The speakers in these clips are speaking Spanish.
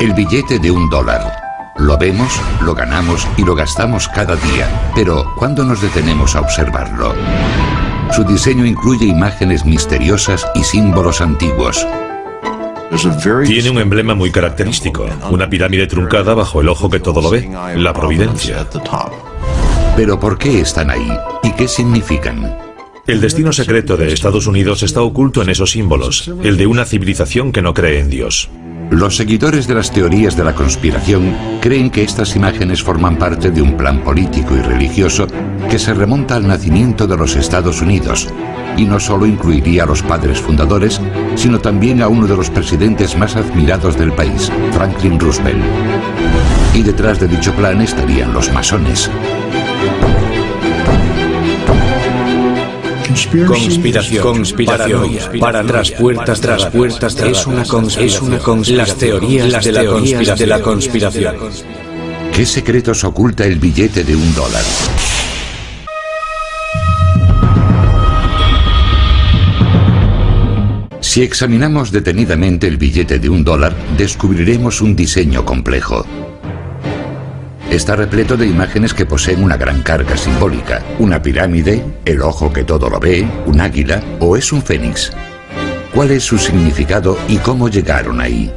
El billete de $1. Lo vemos, lo ganamos y lo gastamos cada día. Pero, ¿cuándo nos detenemos a observarlo? Su diseño incluye imágenes misteriosas y símbolos antiguos. Tiene un emblema muy característico, una pirámide truncada bajo el ojo que todo lo ve, la providencia. Pero ¿por qué están ahí? ¿Y qué significan? El destino secreto de Estados Unidos está oculto en esos símbolos, el de una civilización que no cree en Dios. Los seguidores de las teorías de la conspiración creen que estas imágenes forman parte de un plan político y religioso que se remonta al nacimiento de los Estados Unidos, y no solo incluiría a los padres fundadores, sino también a uno de los presidentes más admirados del país, Franklin Roosevelt. Y detrás de dicho plan estarían los masones. Conspiración, para tras puertas, es una conspiración. Las teorías de la conspiración. ¿Qué secretos oculta el billete de $1? Si examinamos detenidamente el billete de $1, descubriremos un diseño complejo. Está repleto de imágenes que poseen una gran carga simbólica. Una pirámide, el ojo que todo lo ve, un águila o es un fénix. ¿Cuál es su significado y cómo llegaron ahí?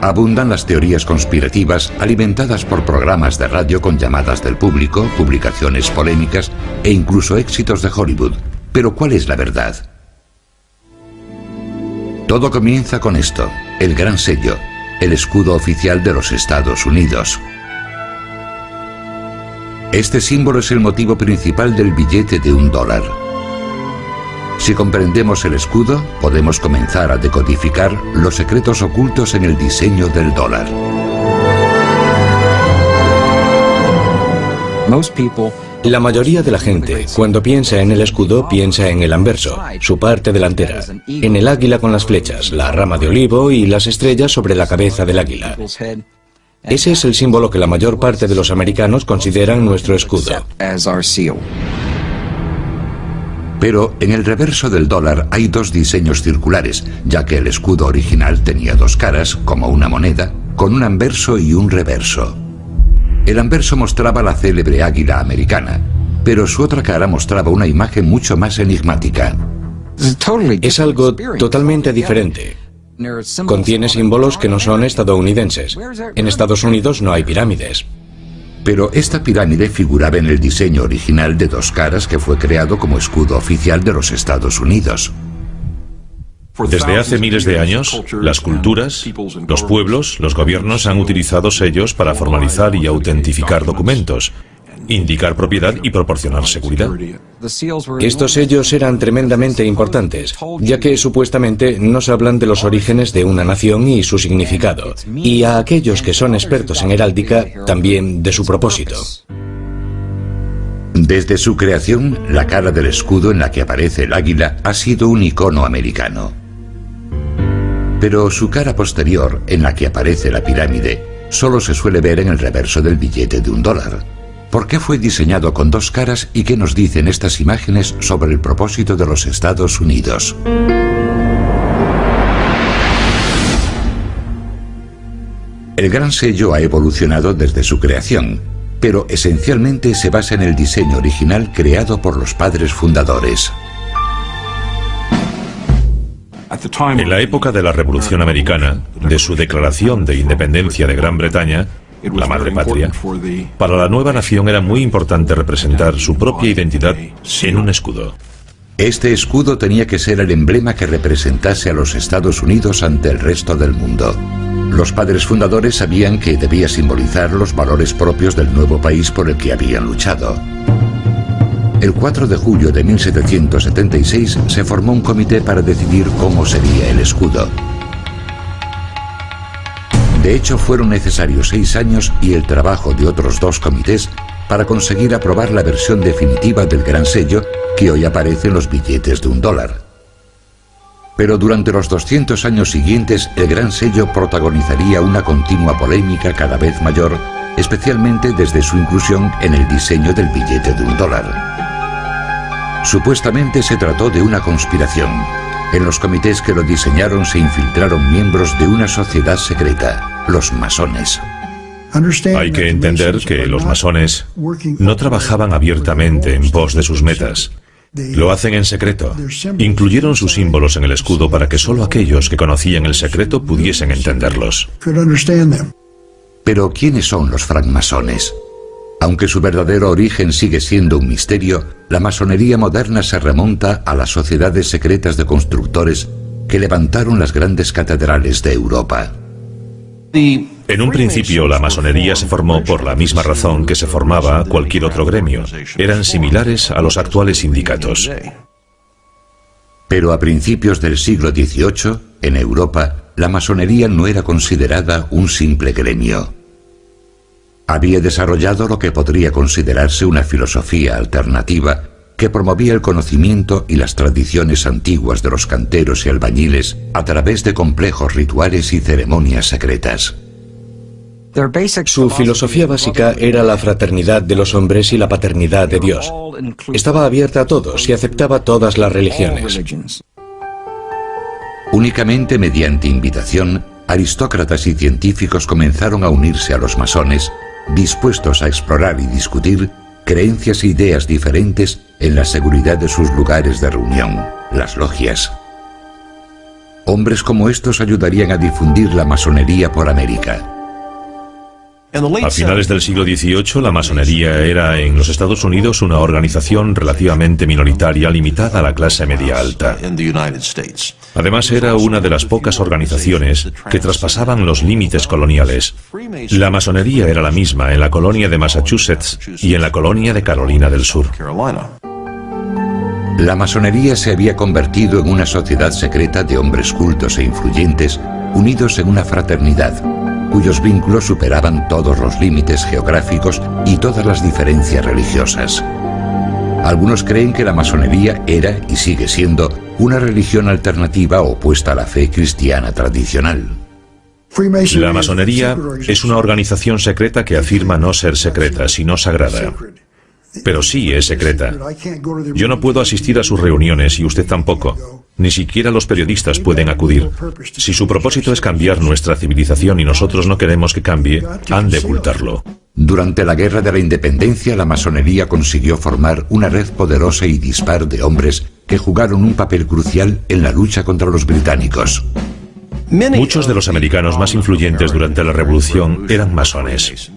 Abundan las teorías conspirativas alimentadas por programas de radio con llamadas del público, publicaciones polémicas e incluso éxitos de Hollywood. Pero ¿cuál es la verdad? Todo comienza con esto, el gran sello, el escudo oficial de los Estados Unidos. Este símbolo es el motivo principal del billete de $1. Si comprendemos el escudo, podemos comenzar a decodificar los secretos ocultos en el diseño del dólar. La mayoría de la gente, cuando piensa en el escudo, piensa en el anverso, su parte delantera, en el águila con las flechas, la rama de olivo y las estrellas sobre la cabeza del águila. Ese es el símbolo que la mayor parte de los americanos consideran nuestro escudo. Pero en el reverso del dólar hay dos diseños circulares, ya que el escudo original tenía dos caras, como una moneda, con un anverso y un reverso. El anverso mostraba la célebre águila americana, pero su otra cara mostraba una imagen mucho más enigmática. Es algo totalmente diferente. Contiene símbolos que no son estadounidenses. En Estados Unidos no hay pirámides. Pero esta pirámide figuraba en el diseño original de dos caras que fue creado como escudo oficial de los Estados Unidos. Desde hace miles de años, las culturas, los pueblos, los gobiernos han utilizado sellos para formalizar y autentificar documentos, indicar propiedad y proporcionar seguridad. Estos sellos eran tremendamente importantes, ya que supuestamente nos hablan de los orígenes de una nación y su significado, y a aquellos que son expertos en heráldica, también de su propósito. Desde su creación, la cara del escudo en la que aparece el águila ha sido un icono americano. Pero su cara posterior, en la que aparece la pirámide, solo se suele ver en el reverso del billete de $1. ¿Por qué fue diseñado con dos caras y qué nos dicen estas imágenes sobre el propósito de los Estados Unidos? El gran sello ha evolucionado desde su creación, pero esencialmente se basa en el diseño original creado por los padres fundadores. En la época de la Revolución Americana, de su declaración de independencia de Gran Bretaña, la madre patria, para la nueva nación era muy importante representar su propia identidad en un escudo. Este escudo tenía que ser el emblema que representase a los Estados Unidos ante el resto del mundo. Los padres fundadores sabían que debía simbolizar los valores propios del nuevo país por el que habían luchado. El 4 de julio de 1776 se formó un comité para decidir cómo sería el escudo. De hecho, fueron necesarios 6 años y el trabajo de otros 2 comités para conseguir aprobar la versión definitiva del gran sello que hoy aparece en los billetes de $1. Pero durante los 200 años siguientes, el gran sello protagonizaría una continua polémica cada vez mayor, especialmente desde su inclusión en el diseño del billete de $1. Supuestamente se trató de una conspiración, En los comités que lo diseñaron se infiltraron miembros de una sociedad secreta, los masones. Hay que entender que los masones no trabajaban abiertamente en pos de sus metas. Lo hacen en secreto. Incluyeron sus símbolos en el escudo para que solo aquellos que conocían el secreto pudiesen entenderlos. Pero ¿quiénes son los francmasones? Aunque su verdadero origen sigue siendo un misterio, la masonería moderna se remonta a las sociedades secretas de constructores que levantaron las grandes catedrales de Europa. En un principio, la masonería se formó por la misma razón que se formaba cualquier otro gremio. Eran similares a los actuales sindicatos. Pero a principios del siglo XVIII, en Europa, la masonería no era considerada un simple gremio. Había desarrollado lo que podría considerarse una filosofía alternativa que promovía el conocimiento y las tradiciones antiguas de los canteros y albañiles a través de complejos rituales y ceremonias secretas. Su filosofía básica era la fraternidad de los hombres y la paternidad de Dios. Estaba abierta a todos y aceptaba todas las religiones. Únicamente mediante invitación, aristócratas y científicos comenzaron a unirse a los masones, dispuestos a explorar y discutir creencias e ideas diferentes en la seguridad de sus lugares de reunión, las logias. Hombres como estos ayudarían a difundir la masonería por América. A finales del siglo XVIII, la masonería era en los Estados Unidos una organización relativamente minoritaria limitada a la clase media alta. Además, era una de las pocas organizaciones que traspasaban los límites coloniales. La masonería era la misma en la colonia de Massachusetts y en la colonia de Carolina del Sur. La masonería se había convertido en una sociedad secreta de hombres cultos e influyentes unidos en una fraternidad, cuyos vínculos superaban todos los límites geográficos y todas las diferencias religiosas. Algunos creen que la masonería era y sigue siendo una religión alternativa opuesta a la fe cristiana tradicional. La masonería es una organización secreta que afirma no ser secreta, sino sagrada. Pero sí es secreta. Yo no puedo asistir a sus reuniones y usted tampoco. Ni siquiera los periodistas pueden acudir. Si su propósito es cambiar nuestra civilización y nosotros no queremos que cambie, han de ocultarlo. Durante la Guerra de la Independencia, la masonería consiguió formar una red poderosa y dispar de hombres que jugaron un papel crucial en la lucha contra los británicos. Muchos de los americanos más influyentes durante la Revolución eran masones.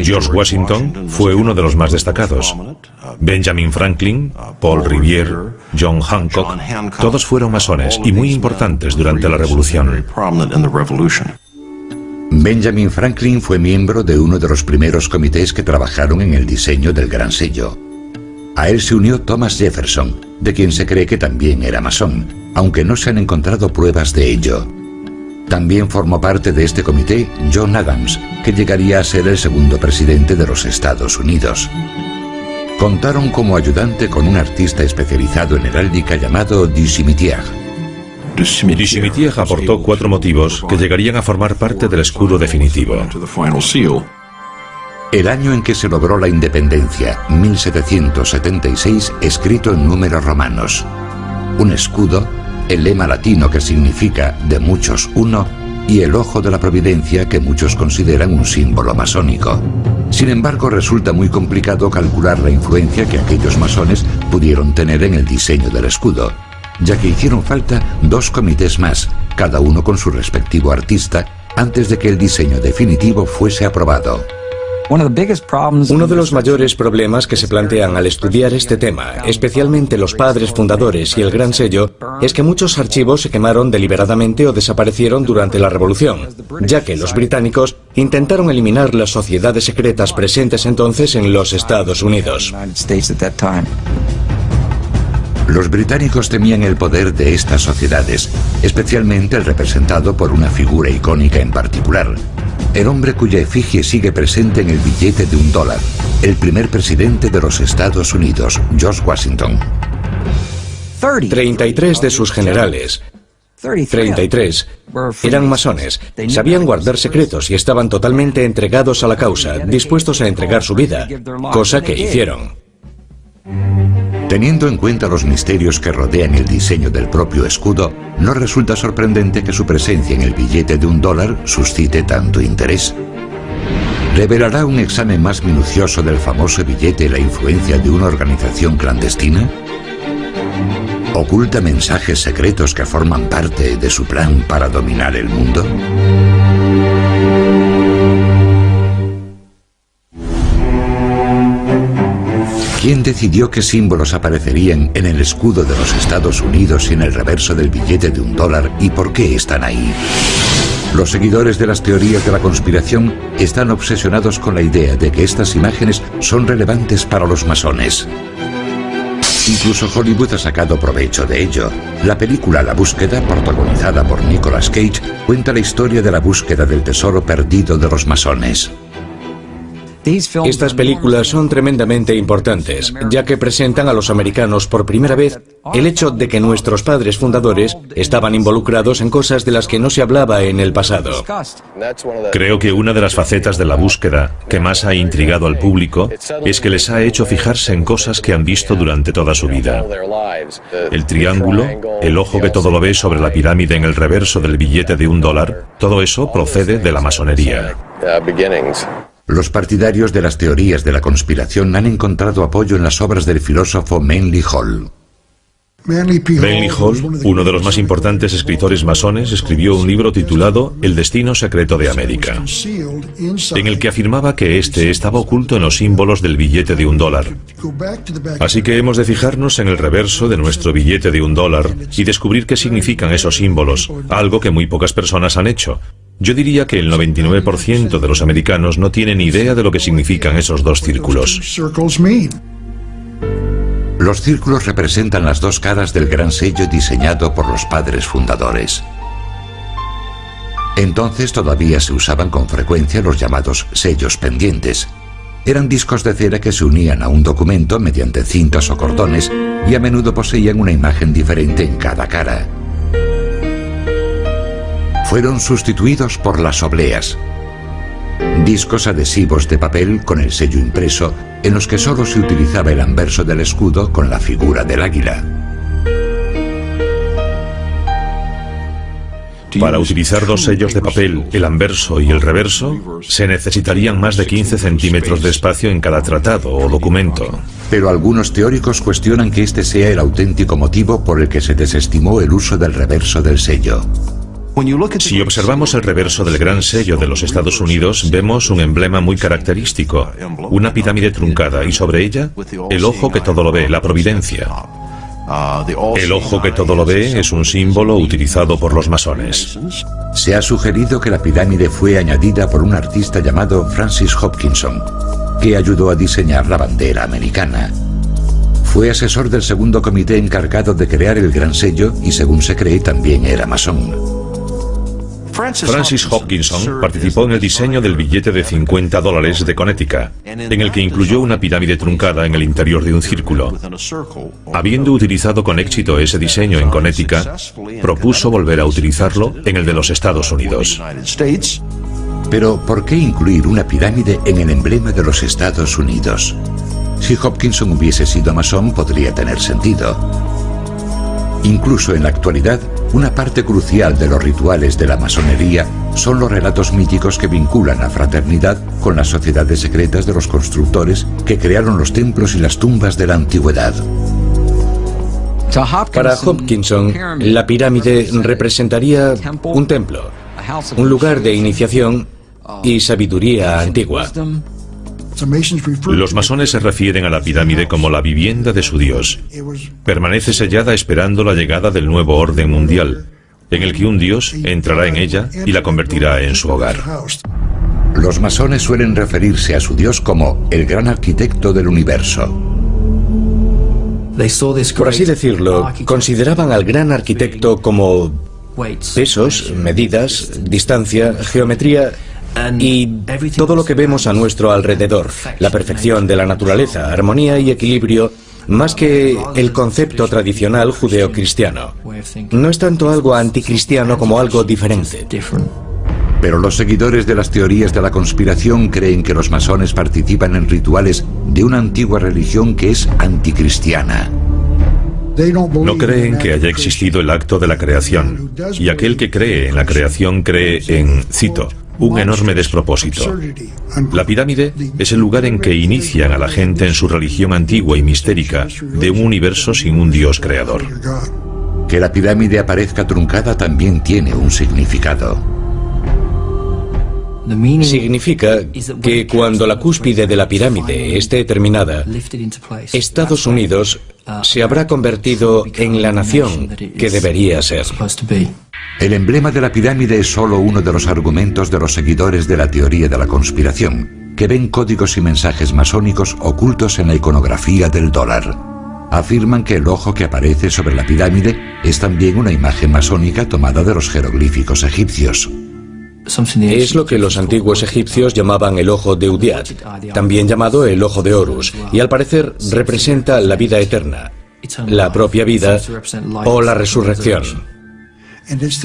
George Washington fue uno de los más destacados. Benjamin Franklin, Paul Revere, John Hancock, todos fueron masones y muy importantes durante la Revolución. Benjamin Franklin fue miembro de uno de los primeros comités que trabajaron en el diseño del Gran Sello. A él se unió Thomas Jefferson, de quien se cree que también era masón, aunque no se han encontrado pruebas de ello. También formó parte de este comité John Adams, que llegaría a ser el segundo presidente de los Estados Unidos. Contaron como ayudante con un artista especializado en heráldica llamado Du Cimetière. Du Cimetière aportó 4 motivos que llegarían a formar parte del escudo definitivo. El año en que se logró la independencia, 1776, escrito en números romanos. Un escudo, el lema latino que significa de muchos uno, y el ojo de la providencia que muchos consideran un símbolo masónico. Sin embargo, resulta muy complicado calcular la influencia que aquellos masones pudieron tener en el diseño del escudo, ya que hicieron falta 2 comités más, cada uno con su respectivo artista, antes de que el diseño definitivo fuese aprobado. Uno de los mayores problemas que se plantean al estudiar este tema, especialmente los padres fundadores y el Gran Sello, es que muchos archivos se quemaron deliberadamente o desaparecieron durante la Revolución, ya que los británicos intentaron eliminar las sociedades secretas presentes entonces en los Estados Unidos. Los británicos temían el poder de estas sociedades, especialmente el representado por una figura icónica en particular, el hombre cuya efigie sigue presente en el billete de $1, el primer presidente de los Estados Unidos, George Washington. 33 de sus generales, 33, eran masones, sabían guardar secretos y estaban totalmente entregados a la causa, dispuestos a entregar su vida, cosa que hicieron. Teniendo en cuenta los misterios que rodean el diseño del propio escudo, no resulta sorprendente que su presencia en el billete de $1 suscite tanto interés. ¿Revelará un examen más minucioso del famoso billete la influencia de una organización clandestina? ¿Oculta mensajes secretos que forman parte de su plan para dominar el mundo? ¿Quién decidió qué símbolos aparecerían en el escudo de los Estados Unidos y en el reverso del billete de $1 y por qué están ahí? Los seguidores de las teorías de la conspiración están obsesionados con la idea de que estas imágenes son relevantes para los masones. Incluso Hollywood ha sacado provecho de ello. La película La Búsqueda, protagonizada por Nicolas Cage, cuenta la historia de la búsqueda del tesoro perdido de los masones. Estas películas son tremendamente importantes, ya que presentan a los americanos por primera vez el hecho de que nuestros padres fundadores estaban involucrados en cosas de las que no se hablaba en el pasado. Creo que una de las facetas de La Búsqueda que más ha intrigado al público es que les ha hecho fijarse en cosas que han visto durante toda su vida. El triángulo, el ojo que todo lo ve sobre la pirámide en el reverso del billete de $1, todo eso procede de la masonería. Los partidarios de las teorías de la conspiración han encontrado apoyo en las obras del filósofo Manly Hall. Manly Hall, uno de los más importantes escritores masones, escribió un libro titulado El destino secreto de América, en el que afirmaba que este estaba oculto en los símbolos del billete de $1. Así que hemos de fijarnos en el reverso de nuestro billete de $1 y descubrir qué significan esos símbolos, algo que muy pocas personas han hecho. Yo diría que el 99% de los americanos no tienen idea de lo que significan esos dos círculos. Los círculos representan las dos caras del gran sello diseñado por los padres fundadores. Entonces todavía se usaban con frecuencia los llamados sellos pendientes. Eran discos de cera que se unían a un documento mediante cintas o cordones y a menudo poseían una imagen diferente en cada cara. Fueron sustituidos por las obleas, discos adhesivos de papel con el sello impreso en los que solo se utilizaba el anverso del escudo con la figura del águila. Para utilizar dos sellos de papel, el anverso y el reverso, se necesitarían más de 15 centímetros de espacio en cada tratado o documento. Pero algunos teóricos cuestionan que este sea el auténtico motivo por el que se desestimó el uso del reverso del sello. Si observamos el reverso del gran sello de los Estados Unidos, vemos un emblema muy característico, una pirámide truncada y sobre ella el ojo que todo lo ve, la providencia. El ojo que todo lo ve es un símbolo utilizado por los masones. Se ha sugerido que la pirámide fue añadida por un artista llamado Francis Hopkinson, que ayudó a diseñar la bandera americana. Fue asesor del segundo comité encargado de crear el gran sello y, según se cree, también era masón. Francis Hopkinson participó en el diseño del billete de $50 de Connecticut, en el que incluyó una pirámide truncada en el interior de un círculo. Habiendo utilizado con éxito ese diseño en Connecticut, propuso volver a utilizarlo en el de los Estados Unidos. Pero, ¿por qué incluir una pirámide en el emblema de los Estados Unidos? Si Hopkinson hubiese sido masón, podría tener sentido. Incluso en la actualidad, una parte crucial de los rituales de la masonería son los relatos míticos que vinculan la fraternidad con las sociedades secretas de los constructores que crearon los templos y las tumbas de la antigüedad. Para Hopkinson, la pirámide representaría un templo, un lugar de iniciación y sabiduría antigua. Los masones se refieren a la pirámide como la vivienda de su Dios. Permanece sellada esperando la llegada del nuevo orden mundial, en el que un Dios entrará en ella y la convertirá en su hogar. Los masones suelen referirse a su Dios como el gran arquitecto del universo. Por así decirlo, consideraban al gran arquitecto como pesos, medidas, distancia, geometría y todo lo que vemos a nuestro alrededor, la perfección de la naturaleza, armonía y equilibrio, más que el concepto tradicional judeocristiano. No es tanto algo anticristiano como algo diferente. Pero los seguidores de las teorías de la conspiración creen que los masones participan en rituales de una antigua religión que es anticristiana. No creen que haya existido el acto de la creación, y aquel que cree en la creación cree en, cito, un enorme despropósito. La pirámide es el lugar en que inician a la gente en su religión antigua y mistérica de un universo sin un Dios creador. Que la pirámide aparezca truncada también tiene un significado. Significa que cuando la cúspide de la pirámide esté terminada, Estados Unidos se habrá convertido en la nación que debería ser. El emblema de la pirámide es solo uno de los argumentos de los seguidores de la teoría de la conspiración, que ven códigos y mensajes masónicos ocultos en la iconografía del dólar. Afirman que el ojo que aparece sobre la pirámide es también una imagen masónica tomada de los jeroglíficos egipcios. Es lo que los antiguos egipcios llamaban el ojo de Udiat, también llamado el ojo de Horus, y al parecer representa la vida eterna, la propia vida o la resurrección.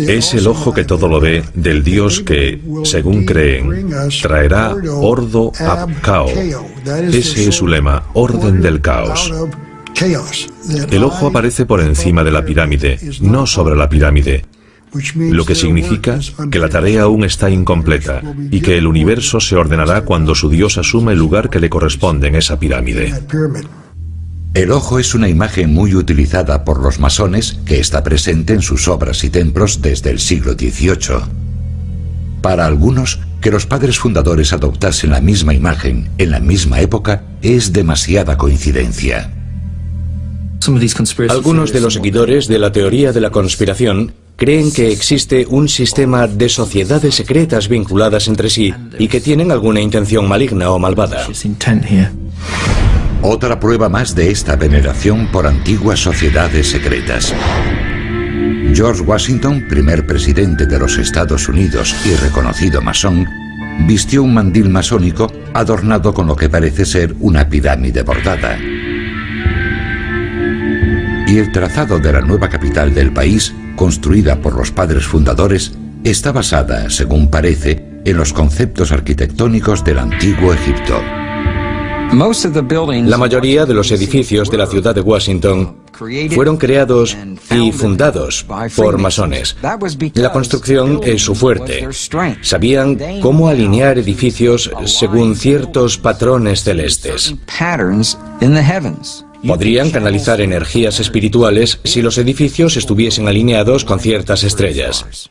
Es el ojo que todo lo ve del Dios que, según creen, traerá ordo ab cao. Ese es su lema, orden del caos. El ojo aparece por encima de la pirámide, no sobre la pirámide, lo que significa que la tarea aún está incompleta y que el universo se ordenará cuando su Dios asume el lugar que le corresponde en esa pirámide. El ojo es una imagen muy utilizada por los masones que está presente en sus obras y templos desde el siglo XVIII. Para algunos, que los padres fundadores adoptasen la misma imagen en la misma época es demasiada coincidencia. Algunos de los seguidores de la teoría de la conspiración creen que existe un sistema de sociedades secretas vinculadas entre sí y que tienen alguna intención maligna o malvada. Otra prueba más de esta veneración por antiguas sociedades secretas. George Washington, primer presidente de los Estados Unidos y reconocido masón, vistió un mandil masónico adornado con lo que parece ser una pirámide bordada. Y el trazado de la nueva capital del país, construida por los padres fundadores, está basada, según parece, en los conceptos arquitectónicos del antiguo Egipto. La mayoría de los edificios de la ciudad de Washington fueron creados y fundados por masones. La construcción es su fuerte. Sabían cómo alinear edificios según ciertos patrones celestes. Podrían canalizar energías espirituales si los edificios estuviesen alineados con ciertas estrellas.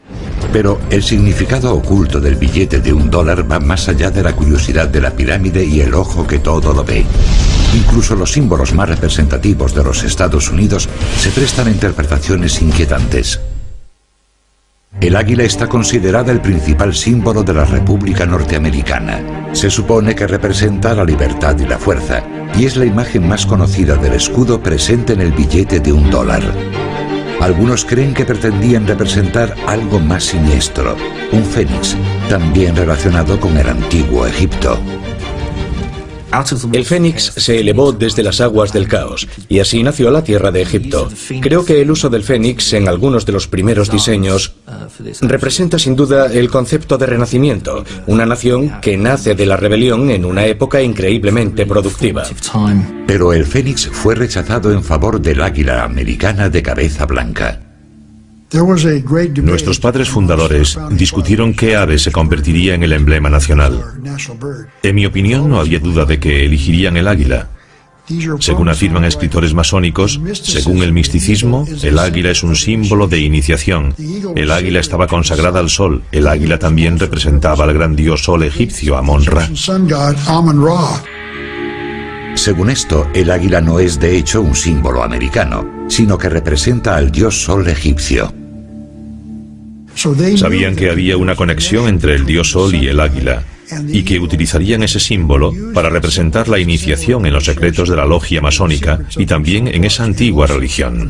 Pero el significado oculto del billete de $1 va más allá de la curiosidad de la pirámide y el ojo que todo lo ve. Incluso los símbolos más representativos de los Estados Unidos se prestan a interpretaciones inquietantes. El águila está considerada el principal símbolo de la República Norteamericana. Se supone que representa la libertad y la fuerza, y es la imagen más conocida del escudo presente en el billete de $1. Algunos creen que pretendían representar algo más siniestro, un fénix, también relacionado con el antiguo Egipto. El fénix se elevó desde las aguas del caos, y así nació la tierra de Egipto. Creo que el uso del fénix en algunos de los primeros diseños representa sin duda el concepto de renacimiento, una nación que nace de la rebelión en una época increíblemente productiva. Pero el fénix fue rechazado en favor del águila americana de cabeza blanca. Nuestros padres fundadores discutieron qué ave se convertiría en el emblema nacional. En mi opinión, no había duda de que elegirían el águila. Según afirman escritores masónicos, según el misticismo, el águila es un símbolo de iniciación. El águila estaba consagrada al sol. El águila también representaba al gran dios sol egipcio, Amon-Ra. Según esto, el águila no es de hecho un símbolo americano, sino que representa al dios sol egipcio. Sabían que había una conexión entre el dios sol y el águila, y que utilizarían ese símbolo para representar la iniciación en los secretos de la logia masónica y también en esa antigua religión.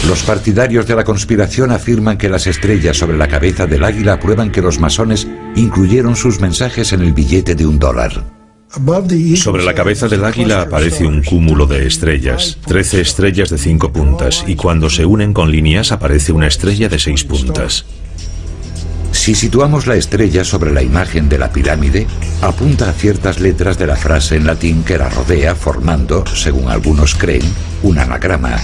Los partidarios de la conspiración afirman que las estrellas sobre la cabeza del águila prueban que los masones incluyeron sus mensajes en el billete de $1. Sobre la cabeza del águila aparece un cúmulo de estrellas, 13 estrellas de 5 puntas, y cuando se unen con líneas aparece una estrella de 6 puntas. Si Si situamos la estrella sobre la imagen de la pirámide, apunta a ciertas letras de la frase en latín que la rodea, formando, según algunos creen, un anagrama.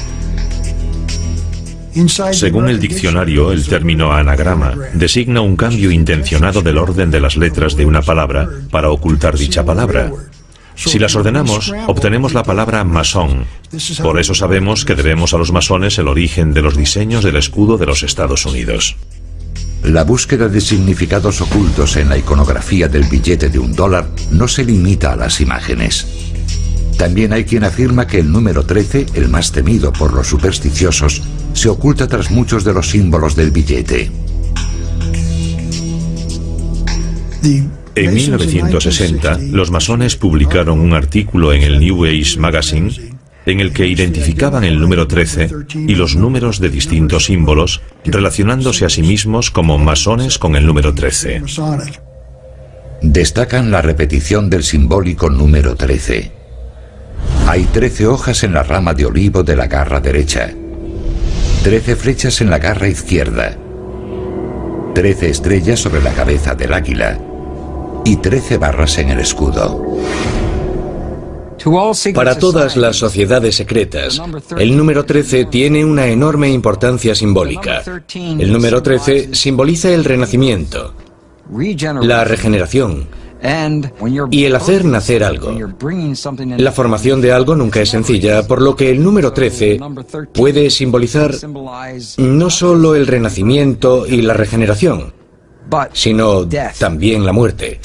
Según el diccionario, el término anagrama designa un cambio intencionado del orden de las letras de una palabra para ocultar dicha palabra. Si las ordenamos, obtenemos la palabra masón. Por eso sabemos que debemos a los masones el origen de los diseños del escudo de los Estados Unidos. La búsqueda de significados ocultos en la iconografía del billete de $1 no se limita a las imágenes. También hay quien afirma que el número 13, el más temido por los supersticiosos, se oculta tras muchos de los símbolos del billete. En 1960, los masones publicaron un artículo en el New Age Magazine en el que identificaban el número 13 y los números de distintos símbolos, relacionándose a sí mismos como masones con el número 13. Destacan la repetición del simbólico número 13. Hay 13 hojas en la rama de olivo de la garra derecha, 13 flechas en la garra izquierda, 13 estrellas sobre la cabeza del águila y 13 barras en el escudo. Para todas las sociedades secretas, el número 13 tiene una enorme importancia simbólica. El número 13 simboliza el renacimiento, la regeneración y el hacer nacer algo. La formación de algo nunca es sencilla, por lo que el número 13 puede simbolizar no solo el renacimiento y la regeneración, sino también la muerte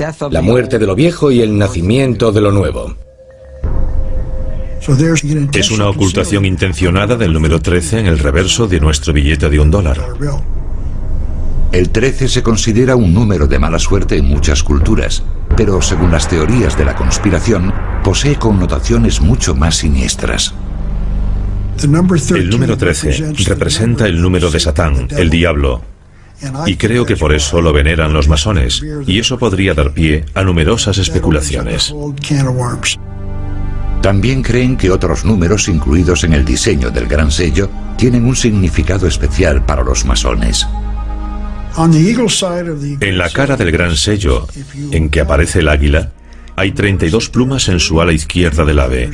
de lo viejo y el nacimiento de lo nuevo. Es una ocultación intencionada del número 13 en el reverso de nuestro billete de $1. El 13 se considera un número de mala suerte en muchas culturas, pero según las teorías de la conspiración, posee connotaciones mucho más siniestras. El número 13 representa el número de Satán, el diablo, y creo que por eso lo veneran los masones, y eso podría dar pie a numerosas especulaciones. También creen que otros números incluidos en el diseño del gran sello tienen un significado especial para los masones. En la cara del gran sello, en que aparece el águila, hay 32 plumas en su ala izquierda del ave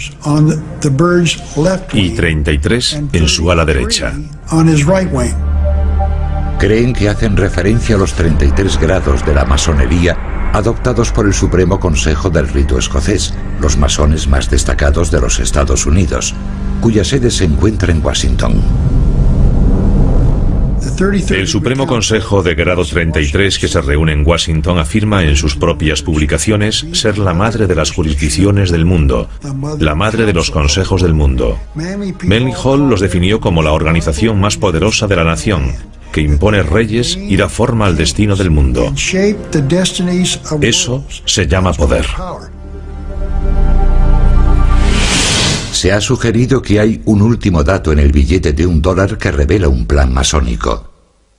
y 33 en su ala derecha. Creen que hacen referencia a los 33 grados de la masonería adoptados por el Supremo Consejo del Rito Escocés, los masones más destacados de los Estados Unidos, cuya sede se encuentra en Washington. El Supremo Consejo de Grado 33 que se reúne en Washington afirma en sus propias publicaciones ser la madre de las jurisdicciones del mundo, la madre de los consejos del mundo. Manly Hall los definió como la organización más poderosa de la nación, que impone reyes y da forma al destino del mundo. Eso se llama poder. Se ha sugerido que hay un último dato en el billete de $1 que revela un plan masónico.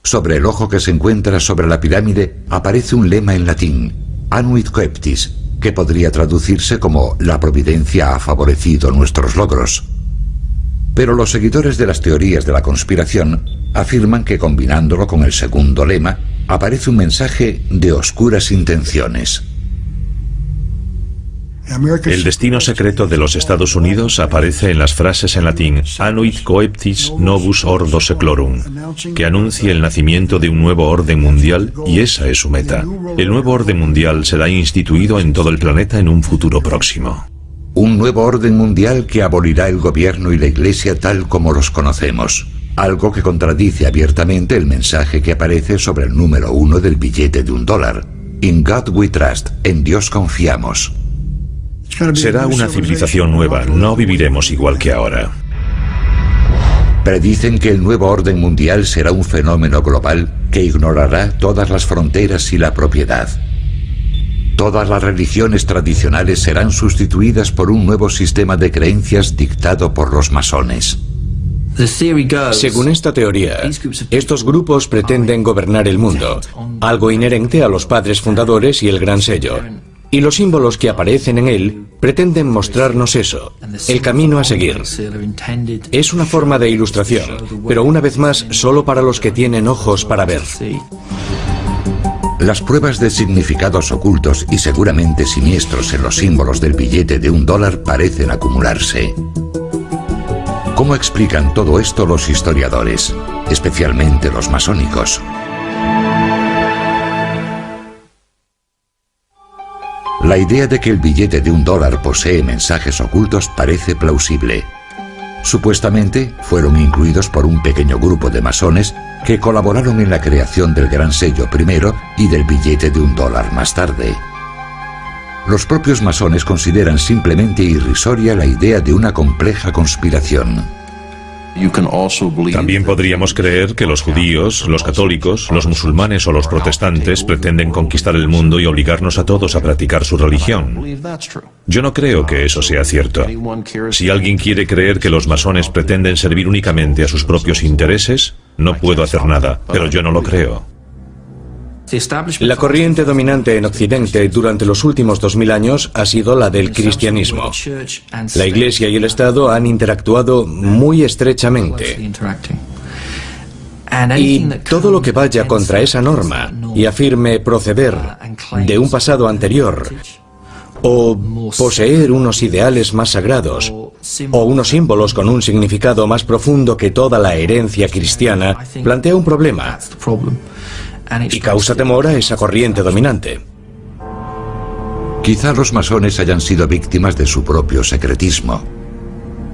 Sobre el ojo que se encuentra sobre la pirámide aparece un lema en latín, Annuit Coeptis, que podría traducirse como la providencia ha favorecido nuestros logros. Pero los seguidores de las teorías de la conspiración afirman que combinándolo con el segundo lema aparece un mensaje de oscuras intenciones. El destino secreto de los Estados Unidos aparece en las frases en latín Annuit Coeptis Novus Ordo Seclorum, que anuncia el nacimiento de un nuevo orden mundial, y esa es su meta. El nuevo orden mundial será instituido en todo el planeta en un futuro próximo. Un nuevo orden mundial que abolirá el gobierno y la iglesia tal como los conocemos, algo que contradice abiertamente el mensaje que aparece sobre el número 1 del billete de $1. In God we trust, en Dios confiamos. Será una civilización nueva, no viviremos igual que ahora. Predicen que el nuevo orden mundial será un fenómeno global que ignorará todas las fronteras y la propiedad. Todas las religiones tradicionales serán sustituidas por un nuevo sistema de creencias dictado por los masones. Según esta teoría, estos grupos pretenden gobernar el mundo, algo inherente a los padres fundadores y el gran sello. Y los símbolos que aparecen en él pretenden mostrarnos eso, el camino a seguir. Es una forma de ilustración, pero una vez más solo para los que tienen ojos para ver. Las pruebas de significados ocultos y seguramente siniestros en los símbolos del billete de $1 parecen acumularse. ¿Cómo explican todo esto los historiadores, especialmente los masónicos? La idea de que el billete de $1 posee mensajes ocultos parece plausible. Supuestamente fueron incluidos por un pequeño grupo de masones que colaboraron en la creación del gran sello primero y del billete de $1 más tarde. Los propios masones consideran simplemente irrisoria la idea de una compleja conspiración. También podríamos creer que los judíos, los católicos, los musulmanes o los protestantes pretenden conquistar el mundo y obligarnos a todos a practicar su religión. Yo no creo que eso sea cierto. Si alguien quiere creer que los masones pretenden servir únicamente a sus propios intereses, no puedo hacer nada, pero yo no lo creo. La corriente dominante en Occidente durante los últimos 2000 años ha sido la del cristianismo. La Iglesia y el Estado han interactuado muy estrechamente. Y todo lo que vaya contra esa norma y afirme proceder de un pasado anterior, o poseer unos ideales más sagrados, o unos símbolos con un significado más profundo que toda la herencia cristiana, plantea un problema y causa temor a esa corriente dominante. Quizá los masones hayan sido víctimas de su propio secretismo.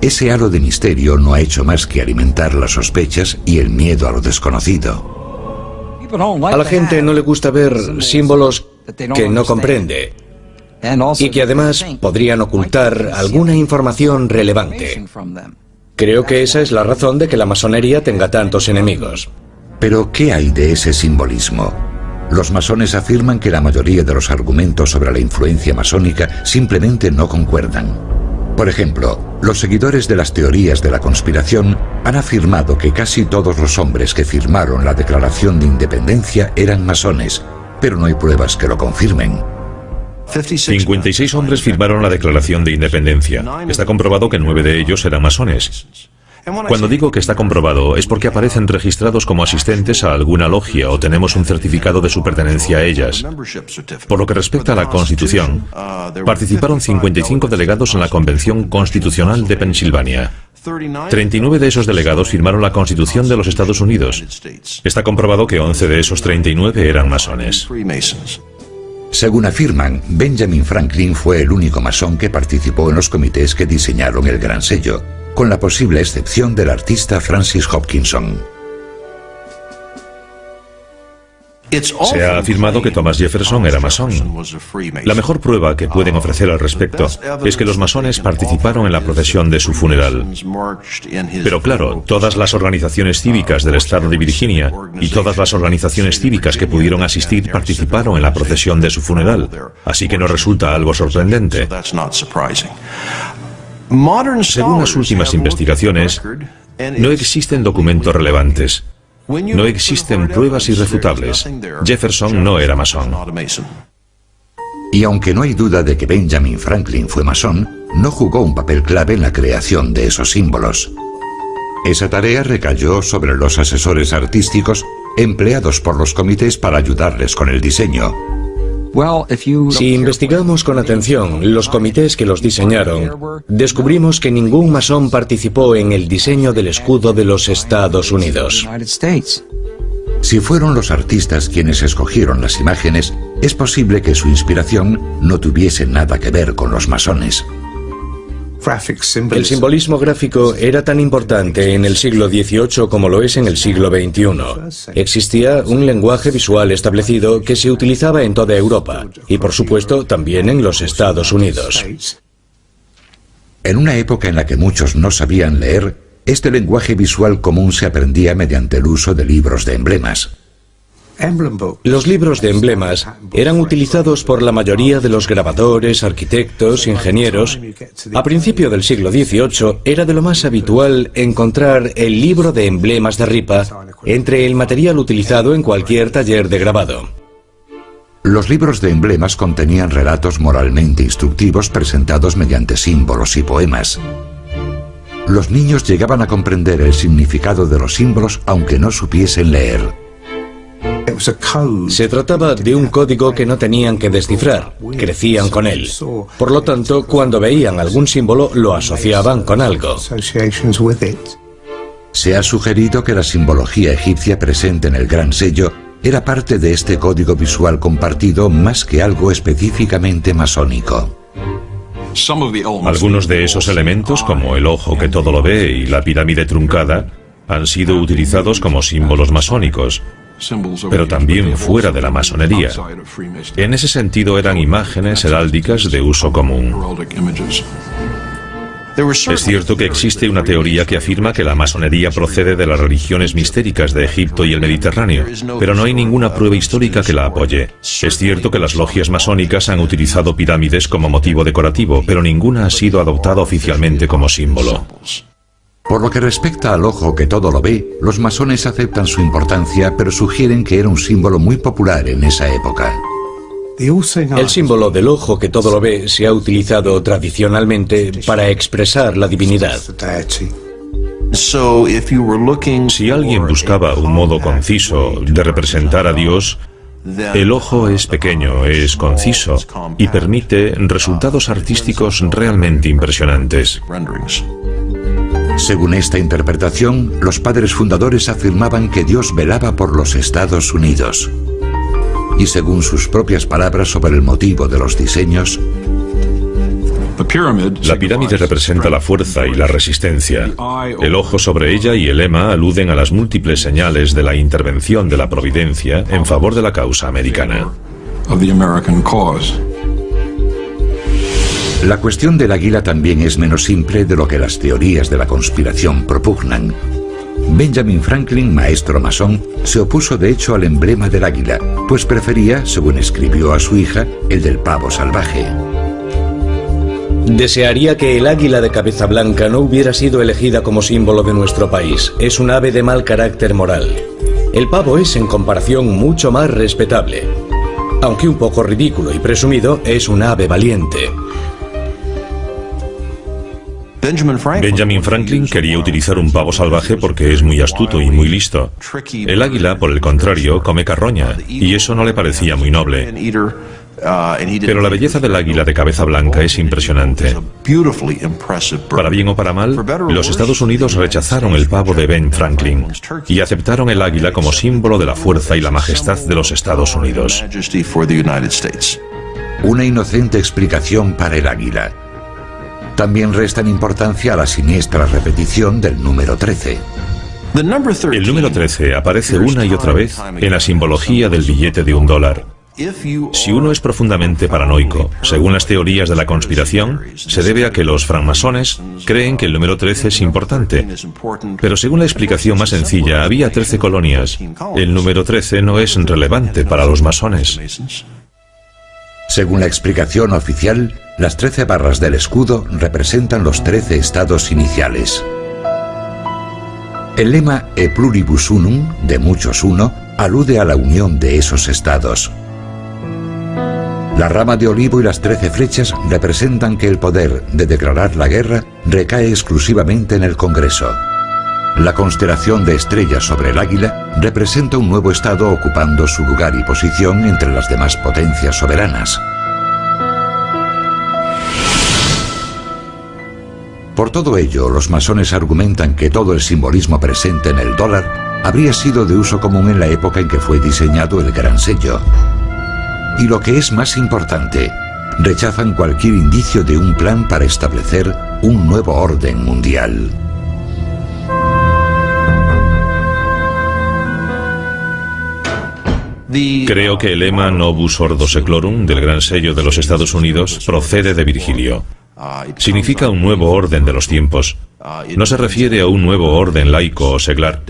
Ese halo de misterio no ha hecho más que alimentar las sospechas y el miedo a lo desconocido. A la gente no le gusta ver símbolos que no comprende y que además podrían ocultar alguna información relevante. Creo que esa es la razón de que la masonería tenga tantos enemigos. Pero, ¿qué hay de ese simbolismo? Los masones afirman que la mayoría de los argumentos sobre la influencia masónica simplemente no concuerdan. Por ejemplo, los seguidores de las teorías de la conspiración han afirmado que casi todos los hombres que firmaron la Declaración de Independencia eran masones, pero no hay pruebas que lo confirmen. 56 hombres firmaron la Declaración de Independencia. Está comprobado que 9 de ellos eran masones. Cuando digo que está comprobado es porque aparecen registrados como asistentes a alguna logia o tenemos un certificado de su pertenencia a ellas. Por lo que respecta a la Constitución, participaron 55 delegados en la Convención Constitucional de Pensilvania. 39 de esos delegados firmaron la Constitución de los Estados Unidos. Está comprobado que 11 de esos 39 eran masones. Según afirman, Benjamin Franklin fue el único masón que participó en los comités que diseñaron el Gran Sello, con la posible excepción del artista Francis Hopkinson. Se ha afirmado que Thomas Jefferson era masón. La mejor prueba que pueden ofrecer al respecto es que los masones participaron en la procesión de su funeral. Pero claro, todas las organizaciones cívicas del estado de Virginia y todas las organizaciones cívicas que pudieron asistir participaron en la procesión de su funeral, así que no resulta algo sorprendente. Según las últimas investigaciones, no existen documentos relevantes. No existen pruebas irrefutables. Jefferson no era masón. Y aunque no hay duda de que Benjamin Franklin fue masón, no jugó un papel clave en la creación de esos símbolos. Esa tarea recayó sobre los asesores artísticos empleados por los comités para ayudarles con el diseño. Si investigamos con atención los comités que los diseñaron, descubrimos que ningún masón participó en el diseño del escudo de los Estados Unidos. Si fueron los artistas quienes escogieron las imágenes, es posible que su inspiración no tuviese nada que ver con los masones. El simbolismo gráfico era tan importante en el siglo XVIII como lo es en el siglo XXI. Existía un lenguaje visual establecido que se utilizaba en toda Europa y, por supuesto, también en los Estados Unidos. En una época en la que muchos no sabían leer, este lenguaje visual común se aprendía mediante el uso de libros de emblemas. Los libros de emblemas eran utilizados por la mayoría de los grabadores, arquitectos, ingenieros. A principio del siglo XVIII era de lo más habitual encontrar el libro de emblemas de ripa entre el material utilizado en cualquier taller de grabado. Los libros de emblemas contenían relatos moralmente instructivos presentados mediante símbolos y poemas. Los niños llegaban a comprender el significado de los símbolos aunque no supiesen leer. Se trataba de un código que no tenían que descifrar, crecían con él. Por lo tanto, cuando veían algún símbolo, lo asociaban con algo. Se ha sugerido que la simbología egipcia presente en el Gran Sello era parte de este código visual compartido más que algo específicamente masónico. Algunos de esos elementos, como el ojo que todo lo ve y la pirámide truncada, han sido utilizados como símbolos masónicos, pero también fuera de la masonería. En ese sentido eran imágenes heráldicas de uso común. Es cierto que existe una teoría que afirma que la masonería procede de las religiones mistéricas de Egipto y el Mediterráneo, pero no hay ninguna prueba histórica que la apoye. Es cierto que las logias masónicas han utilizado pirámides como motivo decorativo, pero ninguna ha sido adoptada oficialmente como símbolo. Por lo que respecta al ojo que todo lo ve, los masones aceptan su importancia, pero sugieren que era un símbolo muy popular en esa época. El símbolo del ojo que todo lo ve se ha utilizado tradicionalmente para expresar la divinidad. Si alguien buscaba un modo conciso de representar a Dios, el ojo es pequeño, es conciso y permite resultados artísticos realmente impresionantes. Según esta interpretación, los padres fundadores afirmaban que Dios velaba por los Estados Unidos. Y según sus propias palabras sobre el motivo de los diseños, la pirámide representa la fuerza y la resistencia. El ojo sobre ella y el lema aluden a las múltiples señales de la intervención de la providencia en favor de la causa americana. La cuestión del águila también es menos simple de lo que las teorías de la conspiración propugnan. Benjamin Franklin, maestro masón, se opuso de hecho al emblema del águila, pues prefería, según escribió a su hija, el del pavo salvaje. Desearía que el águila de cabeza blanca no hubiera sido elegida como símbolo de nuestro país. Es un ave de mal carácter moral. El pavo es, en comparación, mucho más respetable. Aunque un poco ridículo y presumido, es un ave valiente. Benjamin Franklin quería utilizar un pavo salvaje porque es muy astuto y muy listo. El águila, por el contrario, come carroña, y eso no le parecía muy noble. Pero la belleza del águila de cabeza blanca es impresionante. Para bien o para mal, los Estados Unidos rechazaron el pavo de Ben Franklin y aceptaron el águila como símbolo de la fuerza y la majestad de los Estados Unidos. Una inocente explicación para el águila. También restan importancia a la siniestra repetición del número 13. El número 13 aparece una y otra vez en la simbología del billete de $1. Si uno es profundamente paranoico, según las teorías de la conspiración, se debe a que los francmasones creen que el número 13 es importante. Pero según la explicación más sencilla, había 13 colonias. El número 13 no es relevante para los masones. Según la explicación oficial, las 13 barras del escudo representan los 13 estados iniciales. El lema E pluribus unum, de muchos uno, alude a la unión de esos estados. La rama de olivo y las 13 flechas representan que el poder de declarar la guerra recae exclusivamente en el Congreso. La constelación de estrellas sobre el águila representa un nuevo estado ocupando su lugar y posición entre las demás potencias soberanas. Por todo ello, los masones argumentan que todo el simbolismo presente en el dólar habría sido de uso común en la época en que fue diseñado el Gran Sello. Y lo que es más importante, rechazan cualquier indicio de un plan para establecer un nuevo orden mundial. Creo que el lema Novus Ordo Seclorum del Gran Sello de los Estados Unidos procede de Virgilio. Significa un nuevo orden de los tiempos. No se refiere a un nuevo orden laico o seglar.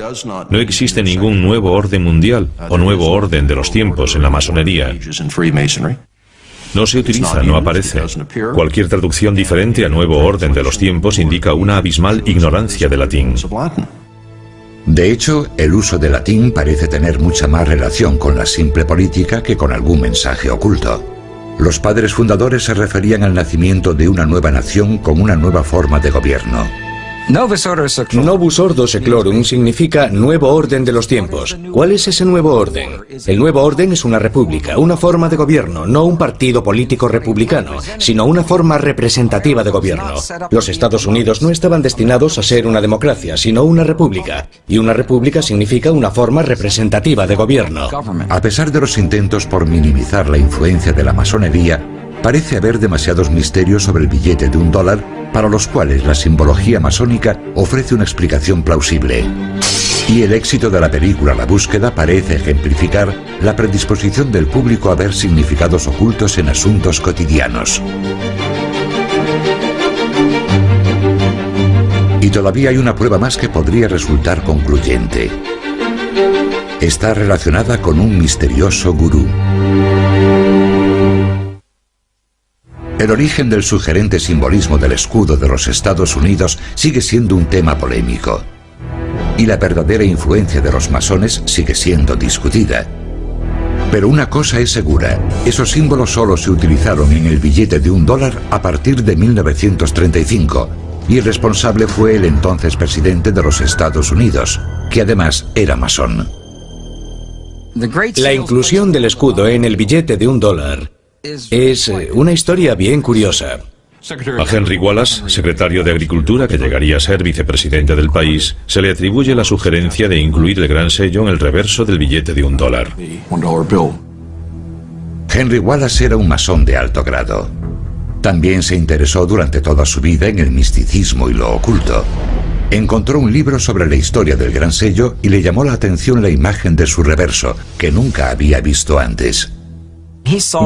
No existe ningún nuevo orden mundial o nuevo orden de los tiempos en la masonería. No se utiliza, no aparece. Cualquier traducción diferente a nuevo orden de los tiempos indica una abismal ignorancia del latín. De hecho, el uso del latín parece tener mucha más relación con la simple política que con algún mensaje oculto. Los padres fundadores se referían al nacimiento de una nueva nación con una nueva forma de gobierno. Novus Ordo Seclorum significa nuevo orden de los tiempos. ¿Cuál es ese nuevo orden? El nuevo orden es una república, una forma de gobierno, no un partido político republicano, sino una forma representativa de gobierno. Los Estados Unidos no estaban destinados a ser una democracia, sino una república. Y una república significa una forma representativa de gobierno. A pesar de los intentos por minimizar la influencia de la masonería, parece haber demasiados misterios sobre el billete de $1 para los cuales la simbología masónica ofrece una explicación plausible. Y el éxito de la película La Búsqueda parece ejemplificar la predisposición del público a ver significados ocultos en asuntos cotidianos. Y todavía hay una prueba más que podría resultar concluyente. Está relacionada con un misterioso gurú. El origen del sugerente simbolismo del escudo de los Estados Unidos sigue siendo un tema polémico. Y la verdadera influencia de los masones sigue siendo discutida. Pero una cosa es segura, esos símbolos solo se utilizaron en el billete de $1 a partir de 1935, y el responsable fue el entonces presidente de los Estados Unidos, que además era masón. La inclusión del escudo en el billete de $1 es una historia bien curiosa. A Henry Wallace, secretario de Agricultura que llegaría a ser vicepresidente del país, se le atribuye la sugerencia de incluir el gran sello en el reverso del billete de $1. Henry Wallace era un masón de alto grado. También se interesó durante toda su vida en el misticismo y lo oculto. Encontró un libro sobre la historia del gran sello y le llamó la atención la imagen de su reverso, que nunca había visto antes.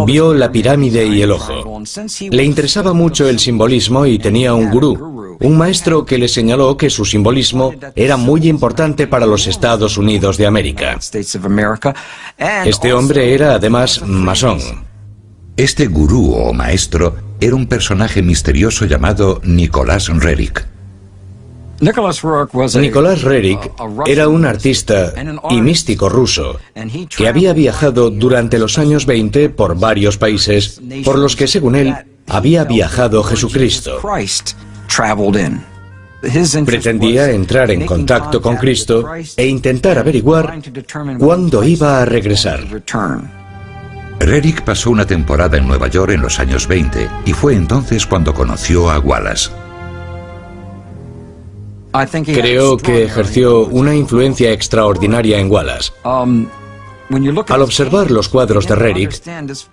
Vio la pirámide y el ojo. Le interesaba mucho el simbolismo y tenía un gurú, un maestro que le señaló que su simbolismo era muy importante para los Estados Unidos de América. Este hombre era además masón. Este gurú o maestro era un personaje misterioso llamado Nicholas Roerich. Nicholas Roerich era un artista y místico ruso que había viajado durante los años 20 por varios países por los que, según él, había viajado Jesucristo. Pretendía entrar en contacto con Cristo e intentar averiguar cuándo iba a regresar. Roerich pasó una temporada en Nueva York en los años 20 y fue entonces cuando conoció a Wallace. Creo que ejerció una influencia extraordinaria en Wallace. Al observar los cuadros de Roerich,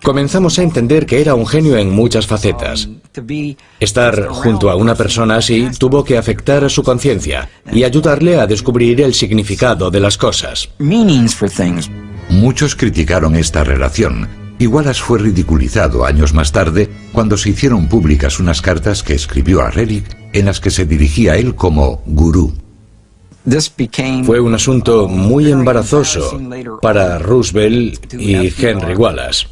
comenzamos a entender que era un genio en muchas facetas. Estar junto a una persona así tuvo que afectar a su conciencia y ayudarle a descubrir el significado de las cosas. Muchos criticaron esta relación, y Wallace fue ridiculizado años más tarde cuando se hicieron públicas unas cartas que escribió a Roerich en las que se dirigía a él como gurú. Fue un asunto muy embarazoso para Roosevelt y Henry Wallace.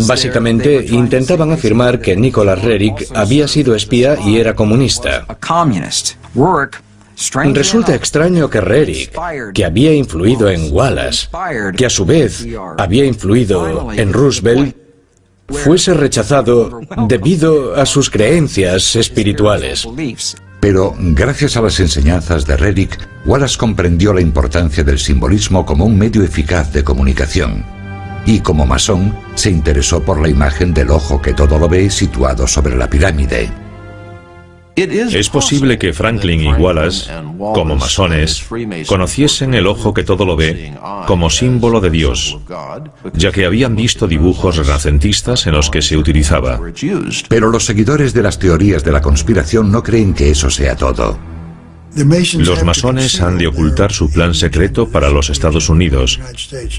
Básicamente, intentaban afirmar que Nicholas Roerich había sido espía y era comunista. Resulta extraño que Roerich, que había influido en Wallace, que a su vez había influido en Roosevelt, fuese rechazado debido a sus creencias espirituales. Pero, gracias a las enseñanzas de Roerich, Wallace comprendió la importancia del simbolismo como un medio eficaz de comunicación. Y como masón, se interesó por la imagen del ojo que todo lo ve situado sobre la pirámide. Es posible que Franklin y Wallace, como masones, conociesen el ojo que todo lo ve como símbolo de Dios, ya que habían visto dibujos renacentistas en los que se utilizaba. Pero los seguidores de las teorías de la conspiración no creen que eso sea todo. Los masones han de ocultar su plan secreto para los Estados Unidos,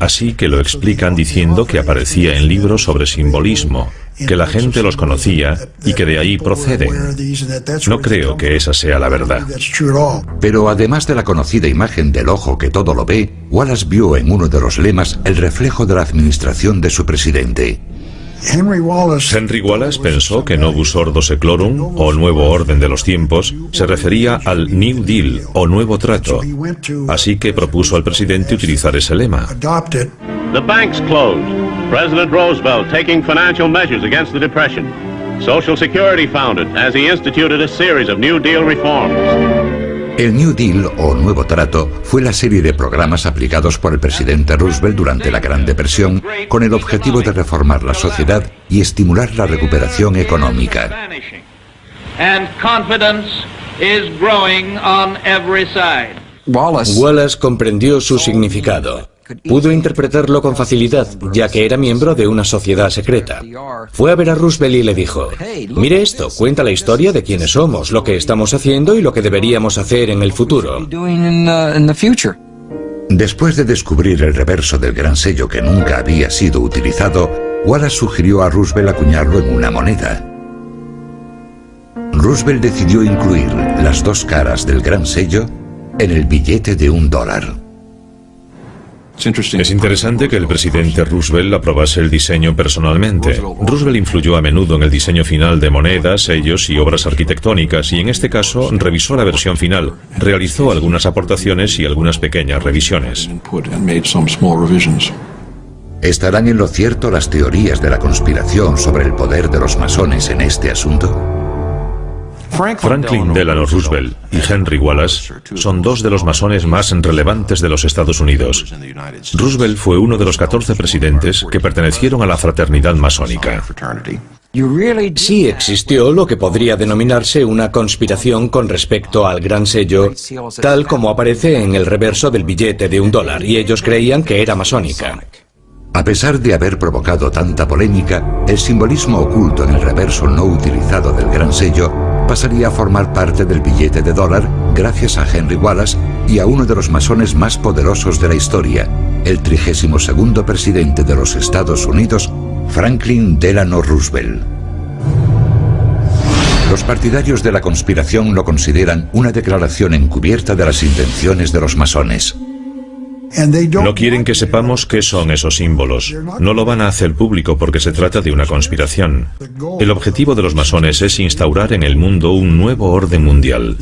así que lo explican diciendo que aparecía en libros sobre simbolismo, que la gente los conocía y que de ahí proceden. No creo que esa sea la verdad. Pero además de la conocida imagen del ojo que todo lo ve, Wallace vio en uno de los lemas el reflejo de la administración de su presidente. Henry Wallace pensó que Novus Ordo Seclorum, o Nuevo Orden de los Tiempos, se refería al New Deal, o Nuevo Trato. Así que propuso al presidente utilizar ese lema. The banks closed. President Roosevelt taking financial measures against the depression. Social Security founded as he instituted a series of New Deal reforms. El New Deal, o Nuevo Trato, fue la serie de programas aplicados por el presidente Roosevelt durante la Gran Depresión con el objetivo de reformar la sociedad y estimular la recuperación económica. Wallace comprendió su significado. Pudo interpretarlo con facilidad, ya que era miembro de una sociedad secreta. Fue a ver a Roosevelt y le dijo: mire esto, cuenta la historia de quiénes somos, lo que estamos haciendo y lo que deberíamos hacer en el futuro. Después de descubrir el reverso del gran sello que nunca había sido utilizado, Wallace sugirió a Roosevelt acuñarlo en una moneda. Roosevelt decidió incluir las dos caras del gran sello en el billete de $1. Es interesante que el presidente Roosevelt aprobase el diseño personalmente. Roosevelt influyó a menudo en el diseño final de monedas, sellos y obras arquitectónicas, y en este caso revisó la versión final, realizó algunas aportaciones y algunas pequeñas revisiones. ¿Estarán en lo cierto las teorías de la conspiración sobre el poder de los masones en este asunto? Franklin Delano Roosevelt y Henry Wallace son dos de los masones más relevantes de los Estados Unidos. Roosevelt fue uno de los 14 presidentes que pertenecieron a la fraternidad masónica. Sí existió lo que podría denominarse una conspiración con respecto al gran sello, tal como aparece en el reverso del billete de $1, y ellos creían que era masónica. A pesar de haber provocado tanta polémica, el simbolismo oculto en el reverso no utilizado del gran sello pasaría a formar parte del billete de $1 gracias a Henry Wallace y a uno de los masones más poderosos de la historia, el 32º presidente de los Estados Unidos, Franklin Delano Roosevelt. Los partidarios de la conspiración lo consideran una declaración encubierta de las intenciones de los masones. No quieren que sepamos qué son esos símbolos. No lo van a hacer público porque se trata de una conspiración. El objetivo de los masones es instaurar en el mundo un nuevo orden mundial.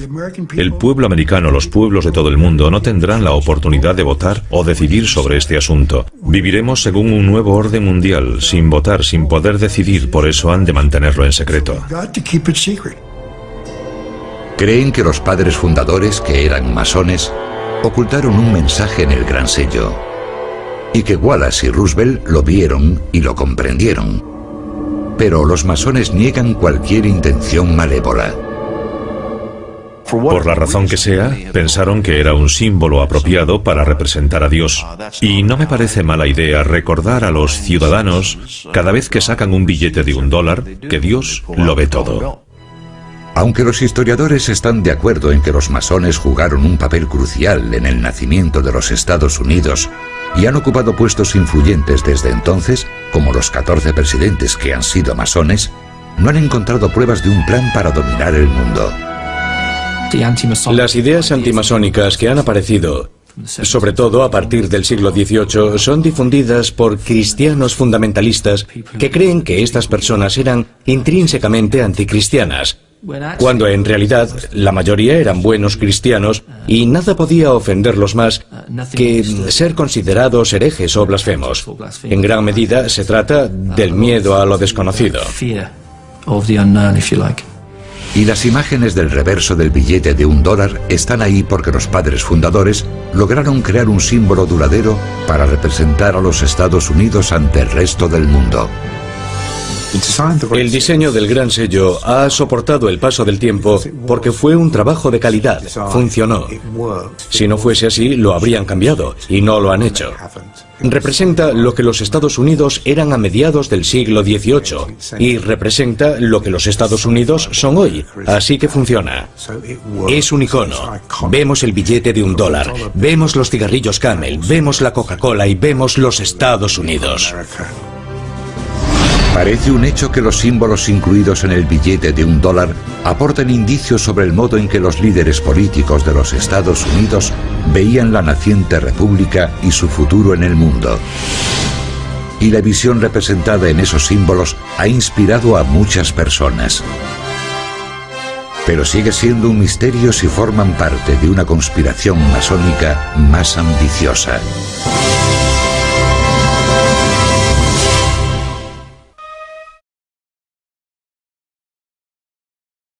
El pueblo americano, los pueblos de todo el mundo, no tendrán la oportunidad de votar o decidir sobre este asunto. Viviremos según un nuevo orden mundial, sin votar, sin poder decidir, por eso han de mantenerlo en secreto. Creen que los padres fundadores, que eran masones, ocultaron un mensaje en el gran sello, y que Wallace y Roosevelt lo vieron y lo comprendieron. Pero los masones niegan cualquier intención malévola. Por la razón que sea, pensaron que era un símbolo apropiado para representar a Dios. Y no me parece mala idea recordar a los ciudadanos, cada vez que sacan un billete de $1, que Dios lo ve todo. Aunque los historiadores están de acuerdo en que los masones jugaron un papel crucial en el nacimiento de los Estados Unidos y han ocupado puestos influyentes desde entonces, como los 14 presidentes que han sido masones, no han encontrado pruebas de un plan para dominar el mundo. Las ideas antimasónicas que han aparecido, sobre todo a partir del siglo XVIII, son difundidas por cristianos fundamentalistas que creen que estas personas eran intrínsecamente anticristianas, cuando en realidad la mayoría eran buenos cristianos y nada podía ofenderlos más que ser considerados herejes o blasfemos. En gran medida se trata del miedo a lo desconocido. Y las imágenes del reverso del billete de $1 están ahí porque los padres fundadores lograron crear un símbolo duradero para representar a los Estados Unidos ante el resto del mundo. El diseño del gran sello ha soportado el paso del tiempo porque fue un trabajo de calidad, funcionó. Si no fuese así, lo habrían cambiado, y no lo han hecho. Representa lo que los Estados Unidos eran a mediados del siglo XVIII, y representa lo que los Estados Unidos son hoy, así que funciona. Es un icono. Vemos el billete de $1, vemos los cigarrillos Camel, vemos la Coca-Cola y vemos los Estados Unidos. Parece un hecho que los símbolos incluidos en el billete de $1 aportan indicios sobre el modo en que los líderes políticos de los Estados Unidos veían la naciente república y su futuro en el mundo. Y la visión representada en esos símbolos ha inspirado a muchas personas. Pero sigue siendo un misterio si forman parte de una conspiración masónica más ambiciosa.